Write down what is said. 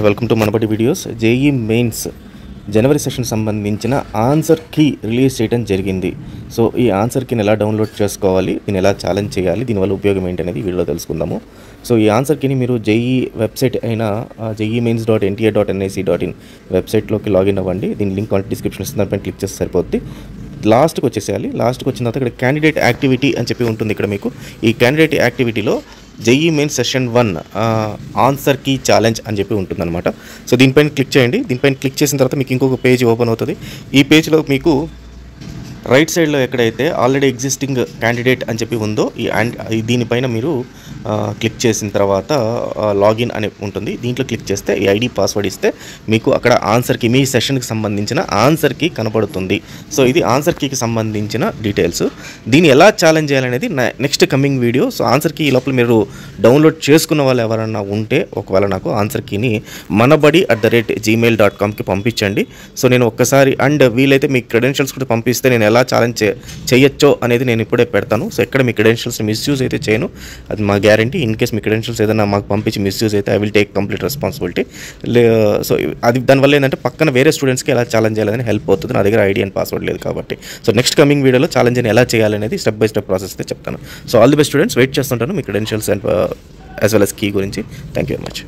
Welcome to మనపటి videos. JEE mains జనవరి session సంబంధించిన ఆన్సర్ కీ రిలీజ్ చేయడం జరిగింది. సో ఈ ఆన్సర్ కీని ఎలా డౌన్లోడ్ చేసుకోవాలి, దీన్ని ఎలా ఛాలెంజ్ చేయాలి, దీనివల్ల ఉపయోగం ఏంటనేది వీడియోలో తెలుసుకుందాము. సో ఈ ఆన్సర్ కీని మీరు జేఈ వెబ్సైట్ అయిన JEEmains.NTA.NIC.in వెబ్సైట్లోకి లాగిన్ అవ్వండి. దీని లింక్ డిస్క్రిప్షన్ ఇస్తుంది, దానిపైన క్లిక్ చేస్తే సరిపోద్ది. లాస్ట్కి వచ్చేసేయాలి. లాస్ట్కి వచ్చిన తర్వాత ఇక్కడ క్యాండిడేట్ యాక్టివిటీ అని చెప్పి ఉంటుంది. ఇక్కడ మీకు ఈ క్యాండిడేట్ యాక్టివిటీలో JEE mains session 1 answer key challenge అని చెప్పి ఉంటుందన్నమాట. సో దీనిపైన క్లిక్ చేయండి. దీనిపైన క్లిక్ చేసిన తర్వాత మీకు ఇంకొక పేజ్ ఓపెన్ అవుతుంది. ఈ పేజ్లో మీకు రైట్ సైడ్లో ఎక్కడైతే ఆల్రెడీ ఎగ్జిస్టింగ్ క్యాండిడేట్ అని చెప్పి ఉందో దీనిపైన మీరు క్లిక్ చేసిన తర్వాత లాగిన్ అని ఉంటుంది. దీంట్లో క్లిక్ చేస్తే ఈ ఐడి పాస్వర్డ్ ఇస్తే మీకు అక్కడ ఆన్సర్కి మీ సెషన్కి సంబంధించిన ఆన్సర్ కీ కనపడుతుంది. సో ఇది ఆన్సర్ కీకి సంబంధించిన డీటెయిల్స్. దీన్ని ఎలా ఛాలెంజ్ చేయాలనేది next coming video. So answer key లోపల మీరు డౌన్లోడ్ చేసుకున్న వాళ్ళు ఎవరైనా ఉంటే ఒకవేళ నాకు ఆన్సర్ కీని manabadi@gmail.comకి పంపించండి. సో నేను ఒక్కసారి అండ్ వీలైతే మీ క్రెడెన్షియల్స్ కూడా పంపిస్తే నేను ఎలా ఛాలెంజ్ చేయొచ్చో అనేది నేను ఇప్పుడే పెడతాను. సో ఎక్కడ మీ క్రెడెన్షియల్స్ని మిస్యూజ్ అయితే చేయను, అది మా guarantee. In case me credentials ఏదైనా మాకు పంపించి మిస్యూజ్ అయితే I will take complete responsibility. So అది దానివల్ల ఏంటంటే పక్కన వేరే స్టూడెంట్స్కి ఎలా ఛాలెంజ్ చేయాలని హెల్ప్ అవుతుంది. నా దగ్గర ఐడి అండ్ పాస్వర్డ్ లేదు కాబట్టి. సో నెక్స్ట్ కమింగ్ వీడియోలో ఛాలెంజ్ ఎలా చేయాలనేది స్టెప్ బై స్టెప్ ప్రాసెస్ అయితే చెప్తాను. So all the best students. Wait చేస్తుంటాను మీ credentials and as well as key గురించి. Thank you very much.